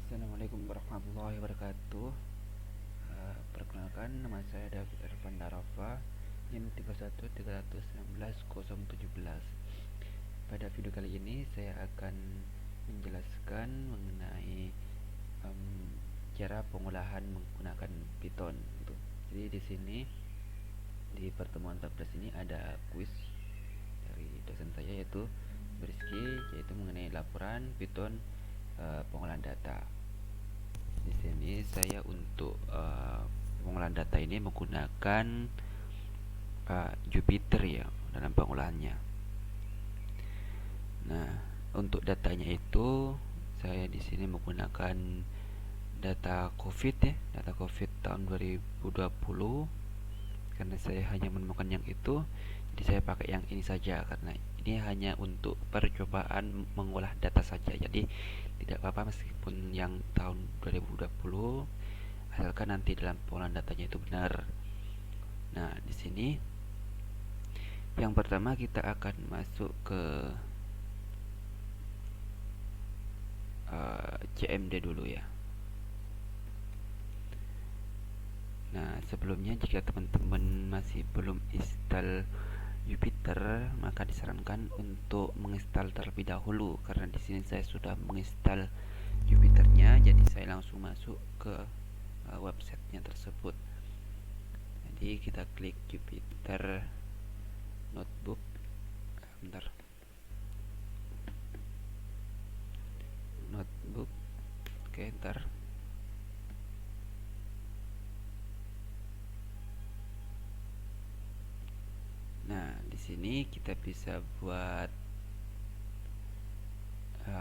Assalamualaikum warahmatullahi wabarakatuh. Perkenalkan, nama saya David Ervan Darafa, NIM 31319017. Pada video kali ini saya akan menjelaskan mengenai em, cara pengolahan menggunakan Python. Jadi di sini di pertemuan 14 ini ada kuis dari dosen saya yaitu Beriski, yaitu mengenai laporan Python pengolahan data. Di sini saya untuk pengolahan data ini menggunakan Jupyter ya dalam pengolahannya. Nah, untuk datanya itu saya di sini menggunakan data COVID ya, data COVID tahun 2020. Karena saya hanya menemukan yang itu, jadi saya pakai yang ini saja karena ini hanya untuk percobaan mengolah data saja. Jadi tidak apa-apa meskipun yang tahun 2020, asalkan nanti dalam pengolahan datanya itu benar. Nah, di sini yang pertama kita akan masuk ke CMD dulu ya. Nah, sebelumnya jika teman-teman masih belum install Jupyter, maka disarankan untuk menginstal terlebih dahulu karena di sini saya sudah menginstal Jupyternya, jadi saya langsung masuk ke websitenya tersebut. Jadi kita klik Jupyter Notebook. Bentar. Notebook. Oke, ntar. Nah, di sini kita bisa buat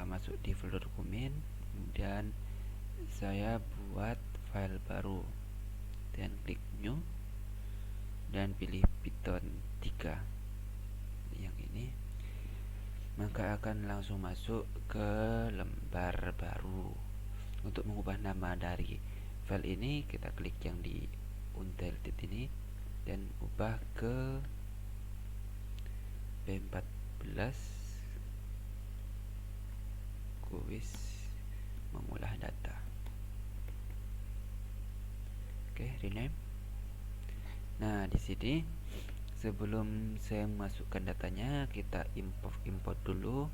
masuk di folder dokumen, kemudian saya buat file baru dan klik new dan pilih Python 3 yang ini, maka akan langsung masuk ke lembar baru. Untuk mengubah nama dari file ini, kita klik yang di untitled ini dan ubah ke B14 kuis mengolah data. Oke, rename. Nah, di sini sebelum saya memasukkan datanya, kita import dulu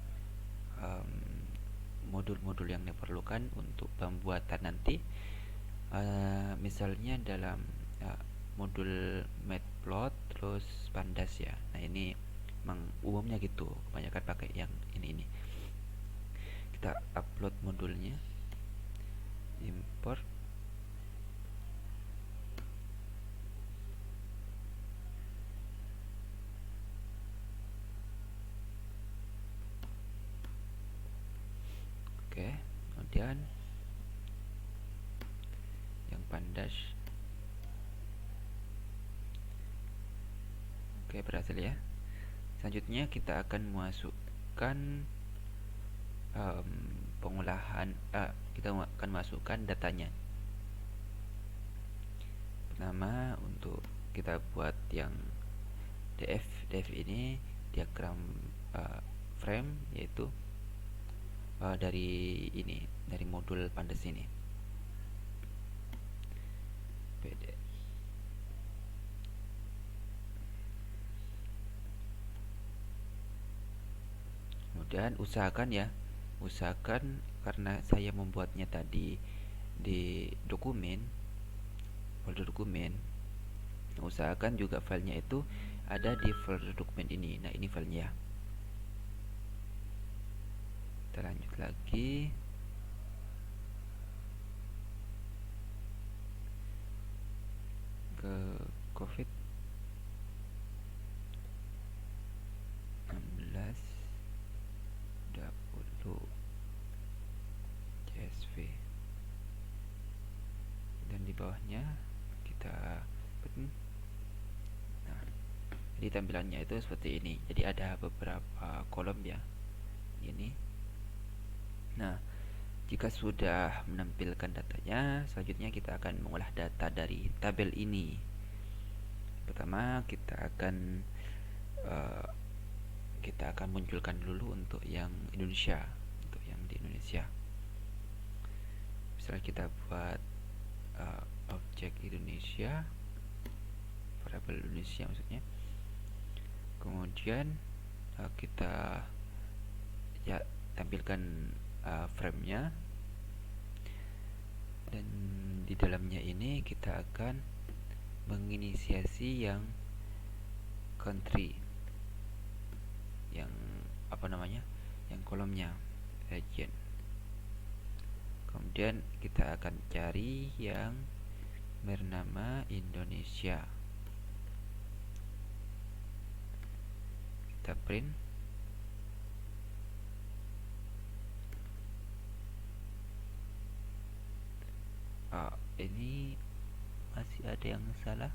modul-modul yang diperlukan untuk pembuatan nanti. Misalnya dalam modul matplot terus pandas ya. Nah, ini memang umumnya gitu, kebanyakan pakai yang ini. Kita upload modulnya, import. Oke, kemudian yang pandas. Oke, berhasil ya. Selanjutnya kita akan masukkan pengolahan, kita akan masukkan datanya. Pertama, untuk kita buat yang df ini diagram frame, yaitu dari ini, dari modul pandas ini. PD. Kemudian usahakan karena saya membuatnya tadi di dokumen, folder dokumen, usahakan juga filenya itu ada di folder dokumen ini. Nah, ini filenya. Kita lanjut lagi. Ke COVID 16 20 CSV, dan di bawahnya kita button. Nah, jadi tampilannya itu seperti ini. Jadi ada beberapa kolom ya, ini. Nah, jika sudah menampilkan datanya, selanjutnya kita akan mengolah data dari tabel ini. Pertama, kita akan munculkan dulu untuk yang Indonesia, untuk yang di Indonesia. Misalnya kita buat objek Indonesia, variabel Indonesia maksudnya. Kemudian kita ya tampilkan frame-nya, dan di dalamnya ini kita akan menginisiasi yang country, yang yang kolomnya region. Kemudian kita akan cari yang bernama Indonesia. Kita print. Ini masih ada yang salah.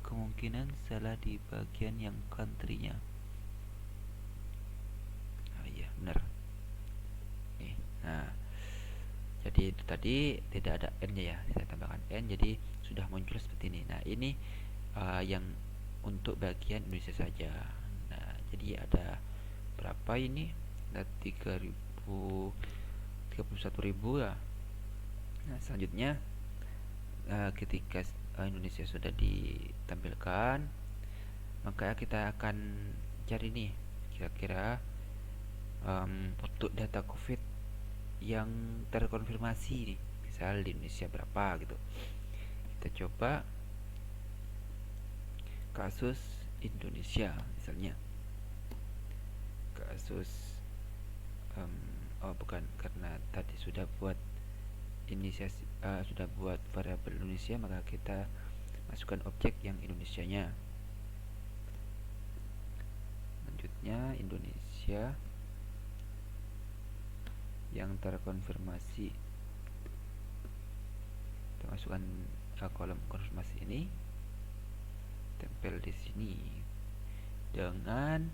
Kemungkinan salah di bagian yang country-nya. Iya, benar. Nah, jadi itu tadi tidak ada n-nya ya. Saya tambahkan n, jadi sudah muncul seperti ini. Nah, ini yang untuk bagian Indonesia saja. Nah, jadi ada berapa ini? Ada 31.000 ya. Nah, selanjutnya ketika Indonesia sudah ditampilkan, maka kita akan cari nih kira-kira untuk data COVID yang terkonfirmasi nih, misal di Indonesia berapa gitu. Kita coba kasus Indonesia misalnya, kasus bukan, karena tadi sudah buat inisiasi, sudah buat variabel Indonesia, maka kita masukkan objek yang Indonesianya. Selanjutnya Indonesia yang terkonfirmasi, kita masukkan kolom konfirmasi ini, tempel di sini dengan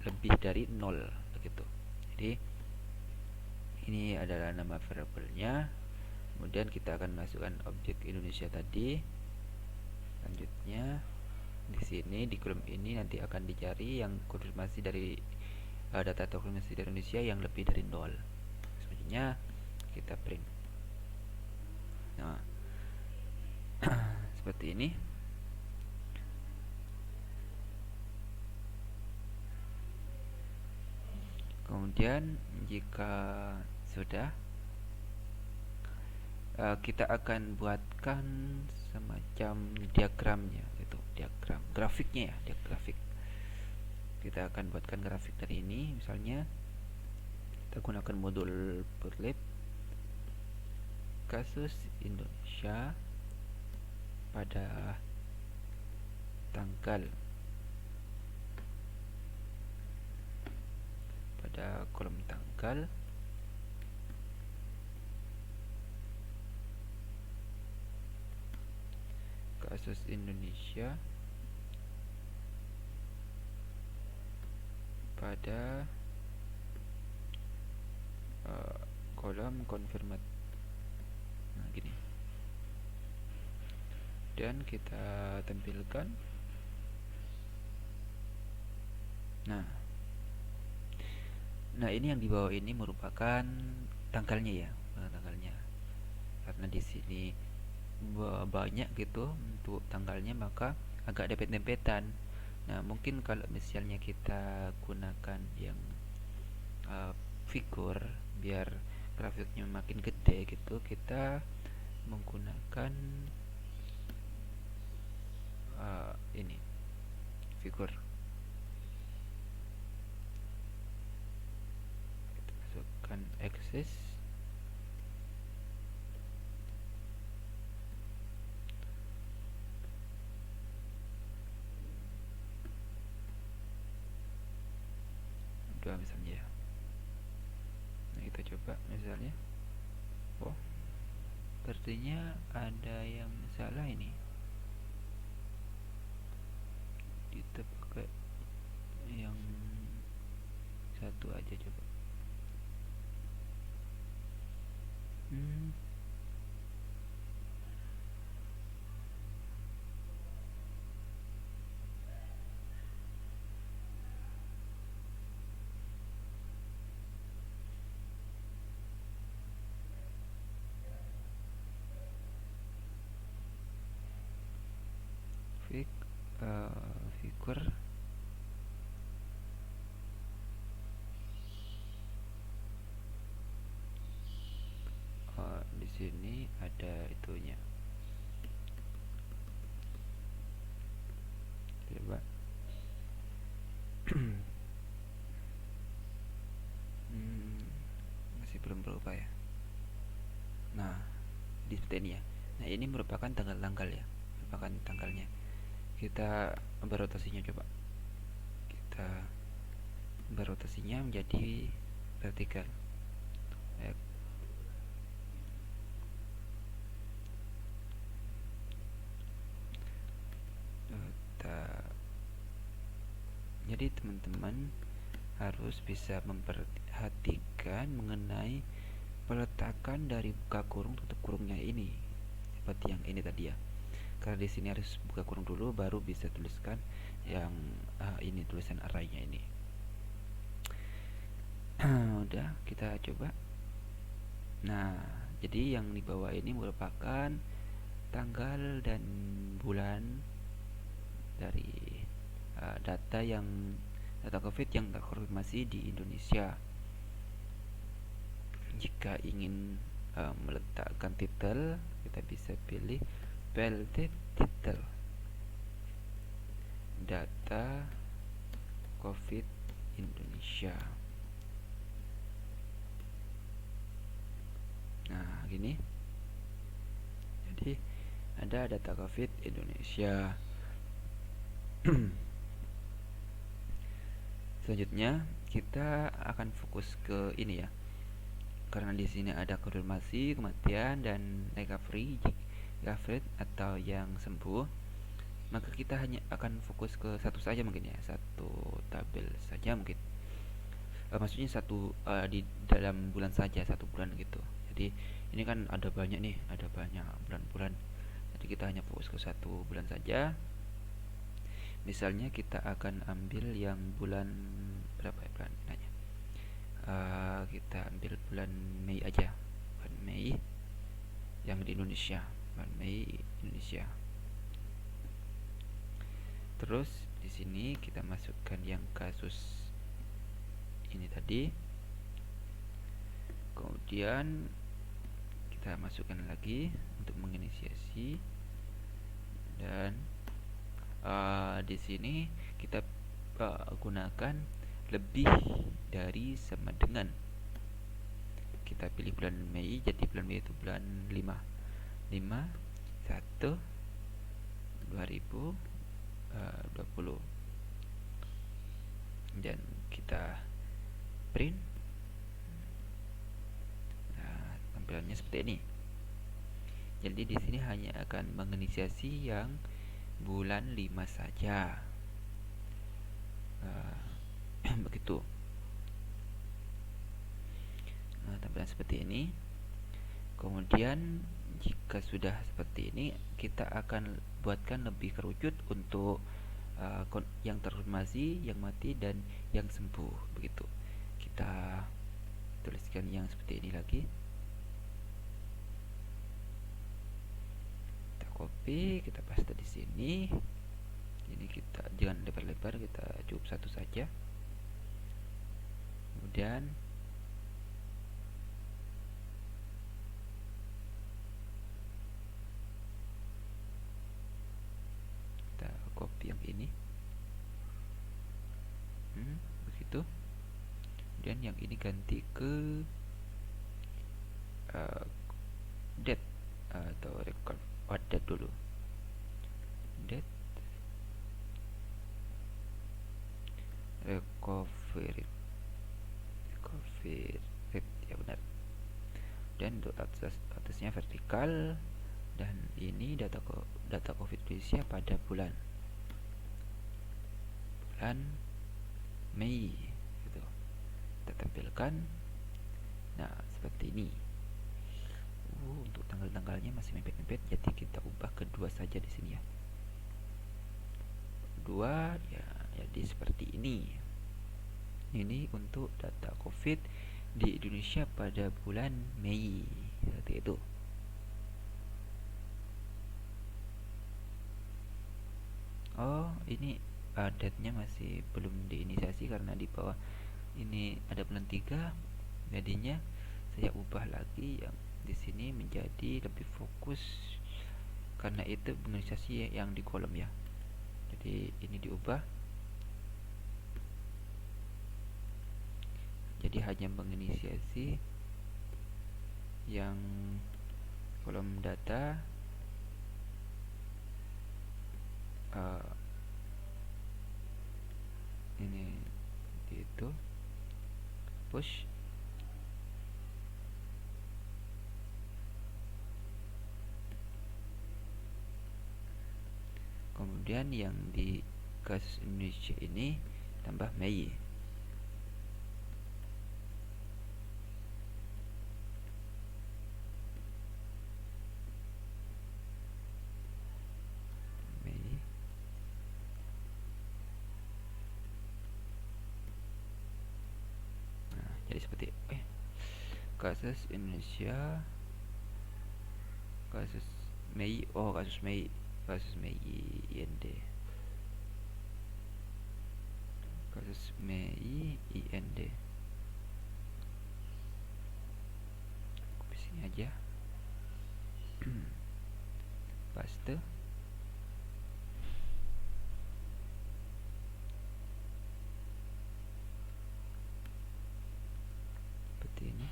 lebih dari 0 begitu. Jadi ini adalah nama variabelnya. Kemudian kita akan masukkan objek Indonesia tadi. Selanjutnya di sini di kolom ini nanti akan dicari yang konfirmasi dari data konfirmasi dari Indonesia yang lebih dari 0. Selanjutnya kita print. Nah, seperti ini. Kemudian jika sudah, kita akan buatkan semacam diagramnya, itu diagram grafiknya ya, grafik. Kita akan buatkan grafik dari ini. Misalnya kita gunakan modul Bootstrap, kasus Indonesia pada tanggal, pada kolom tanggal, kasus Indonesia pada kolom konfirmat. Nah, gini. Dan kita tampilkan. Nah, ini yang di bawah ini merupakan tanggalnya ya, tanggalnya. Karena di sini banyak gitu untuk tanggalnya, maka agak dempet-dempetan. Nah, mungkin kalau misalnya kita gunakan yang figur biar grafiknya makin gede gitu, kita menggunakan ini figur. Kita masukkan axis. Dua misalnya ya. Nah, kita coba misalnya. Oh, sepertinya ada yang salah ini. Kita pakai yang satu aja coba. figur. Di sini ada itunya. Coba. Masih belum berubah ya. Nah, di seperti ini ya. Nah, ini merupakan tanggal-tanggal ya. Merupakan tanggalnya. Kita berotasinya coba. Kita berotasinya menjadi vertikal. Jadi teman-teman harus bisa memperhatikan mengenai peletakan dari buka kurung tutup kurungnya ini, seperti yang ini tadi ya. Karena di sini harus buka kurung dulu, baru bisa tuliskan yang ini tulisan arraynya ini. Udah, kita coba. Nah, jadi yang di bawah ini merupakan tanggal dan bulan dari data COVID yang terkonfirmasi di Indonesia. Jika ingin meletakkan titel, kita bisa pilih PLT titel data COVID Indonesia. Nah, gini. Jadi ada data COVID Indonesia. Selanjutnya kita akan fokus ke ini ya. Karena di sini ada konfirmasi kematian dan recovery atau yang sembuh, maka kita hanya akan fokus ke satu saja mungkin ya, satu tabel saja mungkin. Maksudnya satu di dalam bulan saja, satu bulan gitu. Jadi ini kan ada banyak nih, ada banyak bulan-bulan. Jadi kita hanya fokus ke satu bulan saja. Misalnya kita akan ambil yang bulan berapa ya bulannya? Kita ambil bulan Mei aja, bulan Mei yang di Indonesia, bulan Mei Indonesia. Terus di sini kita masukkan yang kasus ini tadi. Kemudian kita masukkan lagi untuk menginisiasi, dan di sini kita gunakan lebih dari sama dengan. Kita pilih bulan Mei, jadi bulan Mei itu bulan 5 1 2020, dan kita print. Nah, tampilannya seperti ini. Jadi di sini hanya akan menginisiasi yang bulan 5 saja. Begitu. Nah, tampilan seperti ini. Kemudian jika sudah seperti ini, kita akan buatkan lebih kerucut untuk yang terkonfirmasi, yang mati, dan yang sembuh. Begitu. Kita tuliskan yang seperti ini lagi. Kita copy, kita paste di sini. Ini kita jangan lebar-lebar, kita cukup satu saja. Kemudian kita copy yang ini. Begitu. Kemudian yang ini ganti ke date atau record date dulu. Date recovery ya benar. Dan untuk atasnya vertikal, dan ini data COVID Indonesia pada bulan Mei gitu. Kita tampilkan. Nah, seperti ini. Untuk tanggal-tanggalnya masih mepet-mepet, jadi kita ubah kedua saja di sini ya. Kedua ya, jadi seperti ini. Ini untuk data COVID di Indonesia pada bulan Mei, seperti itu. Oh, ini date-nya masih belum diinisiasi karena di bawah ini ada bulan 3. Jadinya saya ubah lagi yang di sini menjadi lebih fokus karena itu inisiasi yang di kolom ya. Jadi ini diubah. Jadi hanya menginisiasi yang kolom data uh, ini itu push. Kemudian yang di kasus Indonesia ini tambah Mei. Mei. Nah, jadi seperti kasus Indonesia, kasus Mei, kasus Mei IND, kasus Mei IND. Di sini aja. Paste. Seperti ini.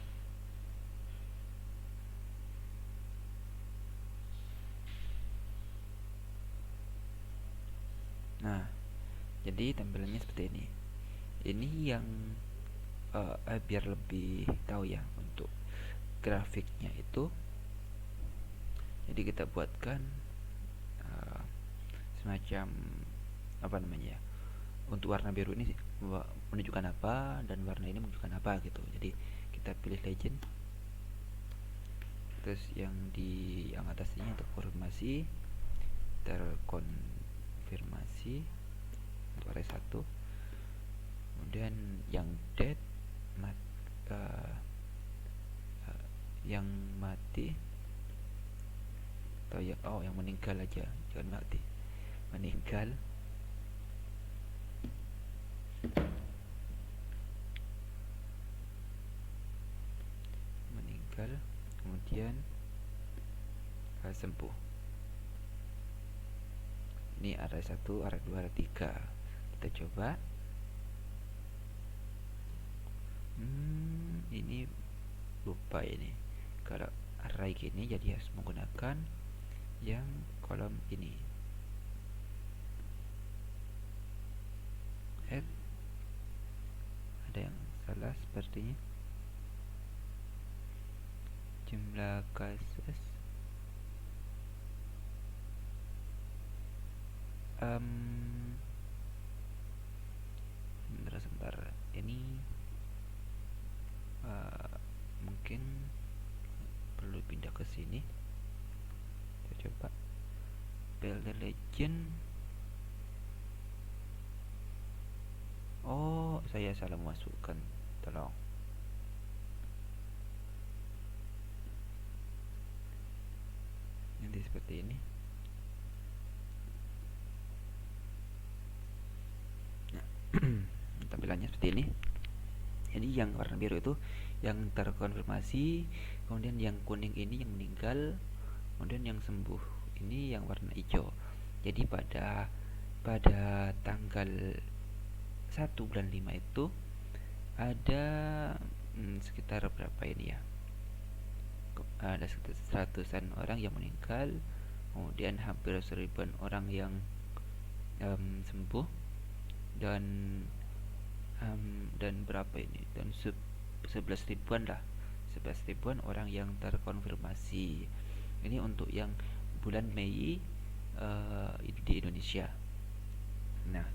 Nah, jadi tampilannya seperti ini. Ini yang biar lebih tahu ya untuk grafiknya itu. Jadi kita buatkan semacam apa namanya ya, untuk warna biru ini menunjukkan apa dan warna ini menunjukkan apa gitu. Jadi kita pilih legend, terus yang di yang atasnya terkonfirmasi untuk array 1. Kemudian yang dead yang mati atau yang meninggal aja, jangan mati, meninggal. Kemudian sembuh. Ini array 1, array 2, array 3. Kita coba. Ini lupa ini. Kalau array gini jadi harus menggunakan yang kolom ini. Ada yang salah sepertinya. Jumlah kasus sebentar ini mungkin perlu pindah ke sini. Kita coba build legend. Oh, saya salah masukkan, tolong. Nanti seperti ini. Nah, tampilannya seperti ini. Jadi yang warna biru itu yang terkonfirmasi, kemudian yang kuning ini yang meninggal, kemudian yang sembuh ini yang warna hijau. Jadi pada tanggal 1 bulan 5 itu ada sekitar berapa ini ya, ada sekitar 100-an orang yang meninggal, kemudian hampir 1000-an orang yang sembuh, dan berapa ini, dan 11 ribuan lah, 11 ribuan orang yang terkonfirmasi. Ini untuk yang bulan Mei di Indonesia. Nah,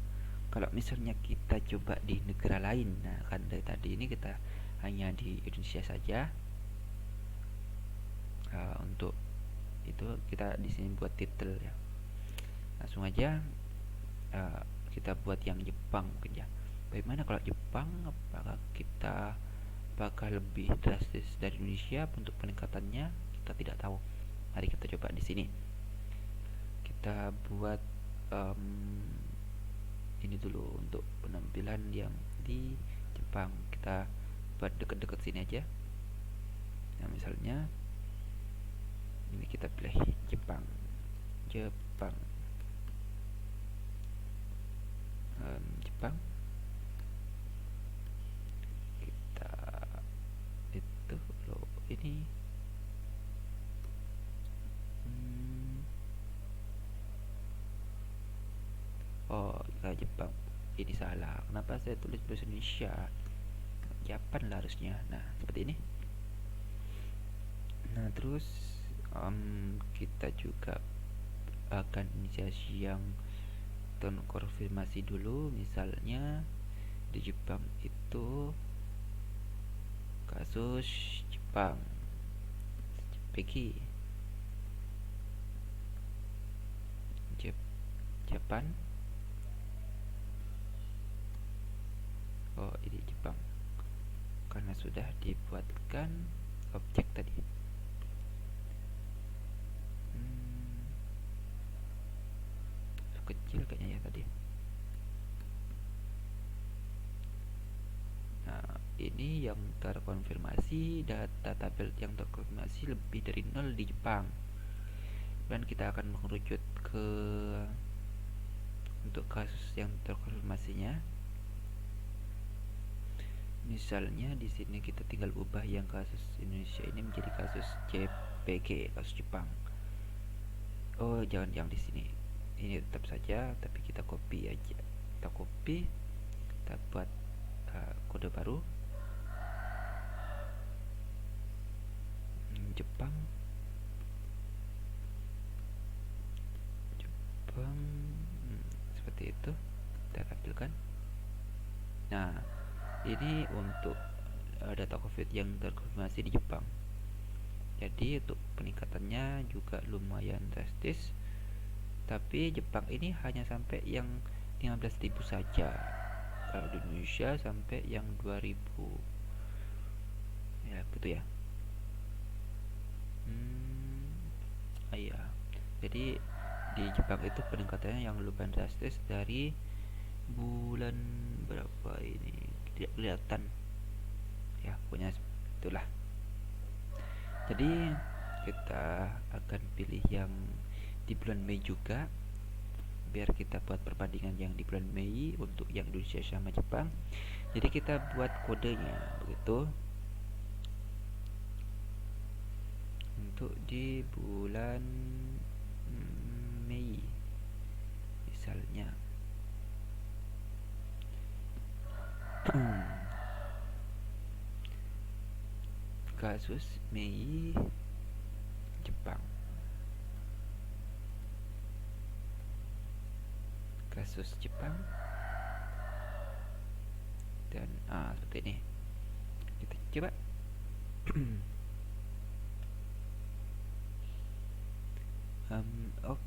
kalau misalnya kita coba di negara lain, nah kan dari tadi ini kita hanya di Indonesia saja. Untuk itu kita di sini buat title ya. Langsung aja kita buat yang Jepang mungkin ya. Bagaimana kalau Jepang? Apakah kita bakal lebih drastis dari Indonesia untuk peningkatannya? Kita tidak tahu. Mari kita coba di sini. Kita buat ini dulu untuk penampilan yang di Jepang. Kita buat deket-deket sini aja. Nah, misalnya ini kita pilih Jepang. Jepang. Jepang. Kita itu loh ini. Oh, ya Jepang. Ini salah. Kenapa saya tulis bahasa Indonesia? Japan lah harusnya. Nah, seperti ini. Nah, terus kita juga akan inisiasi yang konfirmasi dulu. Misalnya di Jepang itu kasus Jepang JPG Japan. Oh, ini Jepang karena sudah dibuatkan objek tadi. Kecil kayaknya ya tadi. Nah, ini yang terkonfirmasi, data tabel yang terkonfirmasi lebih dari 0 di Jepang. Dan kita akan mengerucut ke untuk kasus yang terkonfirmasinya. Misalnya di sini kita tinggal ubah yang kasus Indonesia ini menjadi kasus JPG, kasus Jepang. Oh, jangan yang di sini. Ini tetap saja, tapi kita copy aja. Kita copy, kita buat kode baru. Jepang. Seperti itu. Kita tampilkan. Nah, ini untuk data COVID yang terkonfirmasi di Jepang. Jadi untuk peningkatannya juga lumayan drastis. Tapi Jepang ini hanya sampai yang 15.000 saja. Kalau di Indonesia sampai yang 2.000. Ya, betul ya. Iya. Jadi di Jepang itu peningkatannya yang lumayan drastis dari bulan berapa ini tidak kelihatan. Ya, pokoknya itulah. Jadi kita akan pilih yang di bulan Mei juga, biar kita buat perbandingan yang di bulan Mei untuk yang Indonesia sama Jepang. Jadi kita buat kodenya begitu. Untuk di bulan Mei misalnya kasus Mei Jepang, kasus Jepang, dan seperti ini. Kita coba. Oh,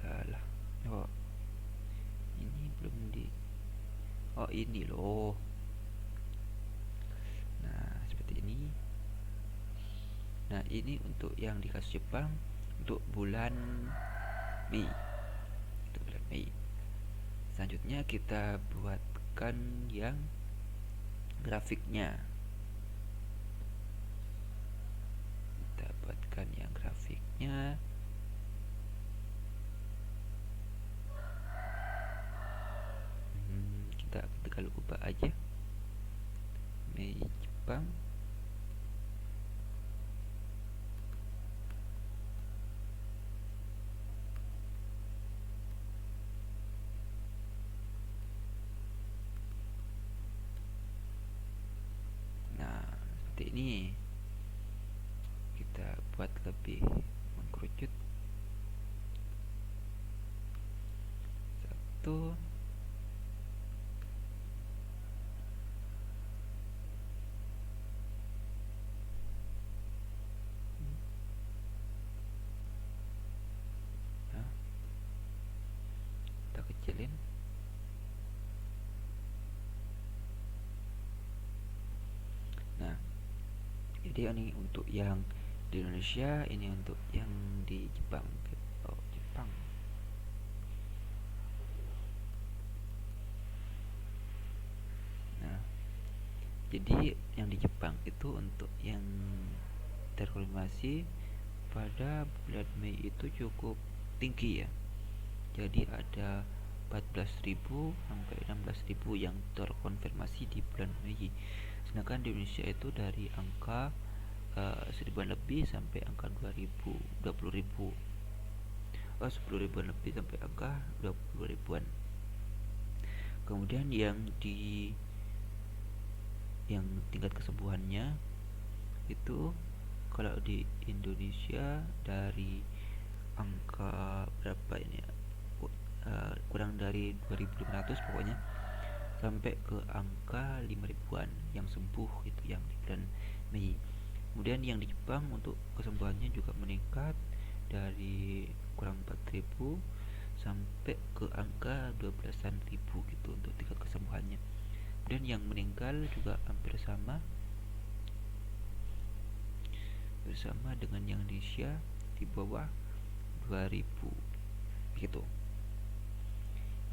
salah. Oh, ini belum di. Oh, ini loh. Nah, seperti ini. Nah, ini untuk yang di kasus Jepang untuk bulan Mei. Untuk bulan Mei. Selanjutnya kita buatkan yang grafiknya. Kita buatkan yang grafiknya. Kita tinggal ubah aja. Mei Jepang. Nah, seperti ini. Kita buat lebih mengkerucut. Satu. Kita kecilin. Nah, jadi ini untuk yang di Indonesia, ini untuk yang di Jepang. Oh, Jadi yang di Jepang itu untuk yang terkonfirmasi pada bulan Mei itu cukup tinggi ya. Jadi ada 14.000 sampai 16.000 yang terkonfirmasi di bulan Mei. Sedangkan di Indonesia itu dari angka 1.000-an lebih sampai angka 2.000, 20.000. 10.000-an lebih sampai angka 20.000-an. Kemudian yang tingkat kesembuhannya itu kalau di Indonesia dari angka berapa ini ya, kurang dari 2.500 pokoknya, sampai ke angka 5.000-an yang sembuh itu yang di bulan Mei. Kemudian yang di Jepang untuk kesembuhannya juga meningkat dari kurang 4.000 sampai ke angka 12-an ribu gitu untuk tingkat kesembuhannya. Dan yang meninggal juga hampir sama bersama dengan yang Indonesia, di bawah 2.000 gitu.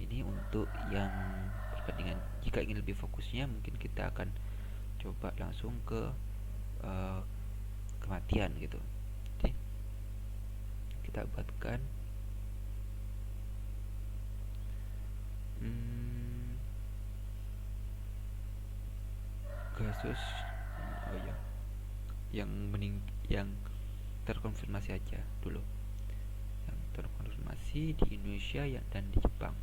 Ini untuk yang perbandingan. Jika ingin lebih fokusnya, mungkin kita akan coba langsung ke kematian gitu. Jadi kita buatkan kasus yang terkonfirmasi aja dulu, yang terkonfirmasi di Indonesia dan di Jepang.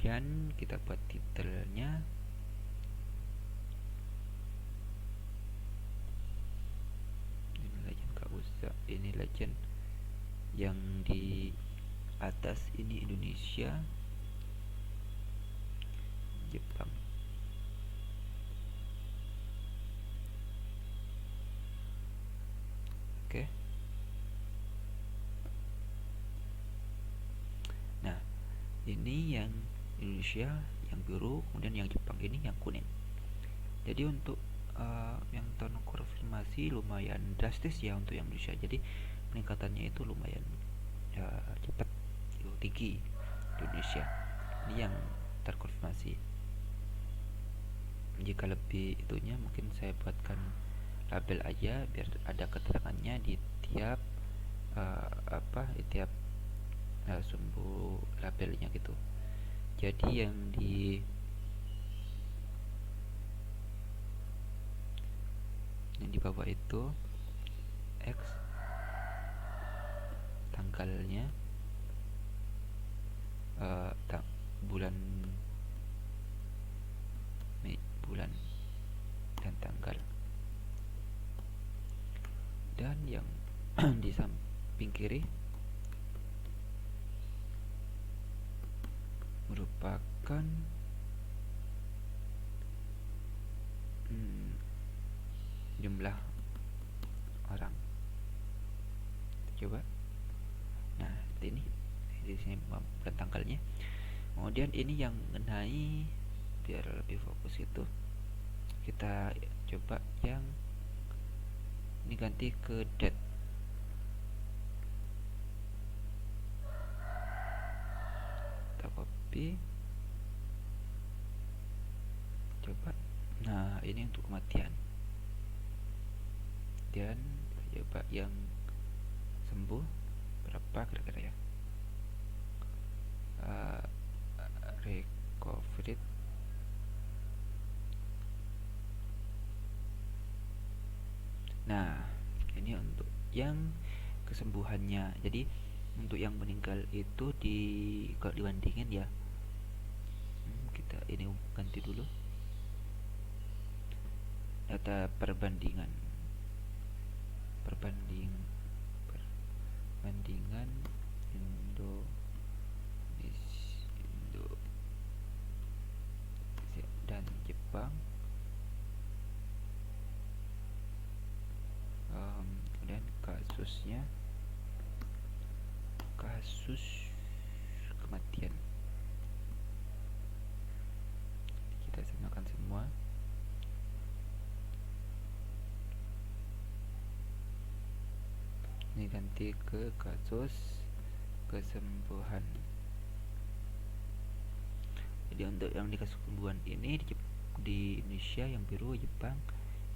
Dan kita buat titelnya ini legend, gak usah ini legend. Yang di atas ini Indonesia, Jepang. Oke. Nah, ini yang Indonesia yang biru, kemudian yang Jepang ini yang kuning. Jadi untuk yang terkonfirmasi lumayan drastis ya untuk yang Indonesia. Jadi peningkatannya itu lumayan cepat, tinggi di Indonesia. Ini yang terkonfirmasi. Jika lebih itunya mungkin saya buatkan label aja biar ada keterangannya di tiap tiap sumbu labelnya gitu. Jadi yang di bawah itu X tanggalnya, bulan Mei, bulan dan tanggal. Dan yang di samping kiri merupakan jumlah orang. Coba. Nah, ini di sini bulan tanggalnya. Kemudian ini yang mengenai, biar lebih fokus itu kita coba yang ini ganti ke date. Kita copy, coba. Nah, ini untuk kematian. Dan coba yang sembuh berapa kira-kira ya, recovered. Nah, ini untuk yang kesembuhannya. Jadi untuk yang meninggal itu kalau dibandingin ya, kita ini ganti dulu data perbandingan Indonesia dan Jepang. Kemudian kasus kematian kita samakan semua. Ini ganti ke kasus kesembuhan. Jadi untuk yang di kasus kesembuhan ini di Indonesia yang biru, Jepang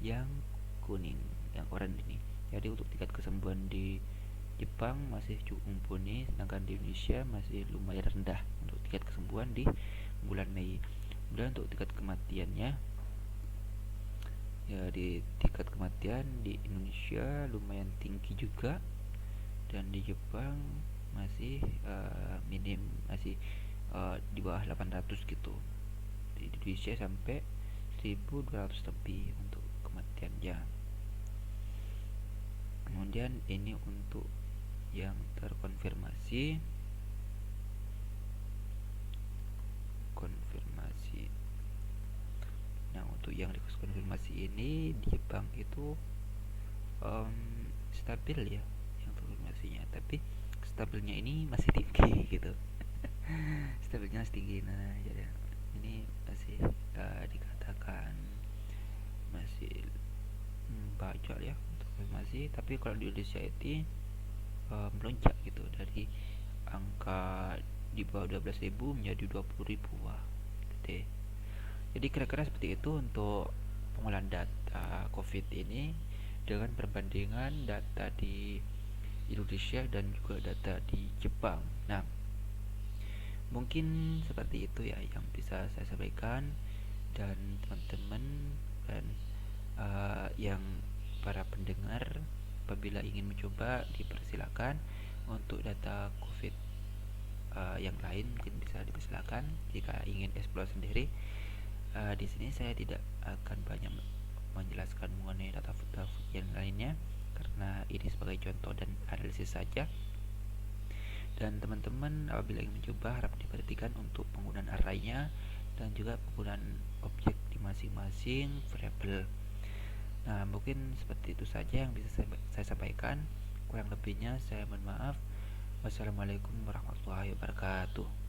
yang kuning, yang oranye ini. Jadi untuk tingkat kesembuhan di Jepang masih cukup mumpuni, sedangkan di Indonesia masih lumayan rendah untuk tingkat kesembuhan di bulan Mei. Kemudian untuk tingkat kematiannya, ya di tingkat kematian di Indonesia lumayan tinggi juga, dan di Jepang masih minim, masih di bawah 800 gitu. Di Indonesia sampai 1200 lebih untuk kematiannya. Kemudian ini untuk yang terkonfirmasi. Nah, untuk yang dikonfirmasi ini di Jepang itu stabil ya yang konfirmasinya, tapi stabilnya ini masih tinggi gitu. Stabilnya masih tinggi. Nah, jadi ini masih dikatakan masih banyak ya untuk konfirmasi, tapi kalau di Indonesia itu melonjak gitu dari angka di bawah 12.000 menjadi 20.000. Wah, gede. Jadi kira-kira seperti itu untuk pengolahan data COVID ini dengan perbandingan data di Indonesia dan juga data di Jepang. Nah, mungkin seperti itu ya yang bisa saya sampaikan, dan teman-teman dan yang para pendengar apabila ingin mencoba dipersilakan. Untuk data COVID yang lain mungkin bisa dipersilakan jika ingin explore sendiri. Di sini saya tidak akan banyak menjelaskan mengenai data yang lainnya karena ini sebagai contoh dan analisis saja. Dan teman-teman apabila ingin mencoba harap diperhatikan untuk penggunaan arraynya dan juga penggunaan objek di masing-masing variabel. Nah, mungkin seperti itu saja yang bisa saya sampaikan. Kurang lebihnya saya mohon maaf. Wassalamualaikum warahmatullahi wabarakatuh.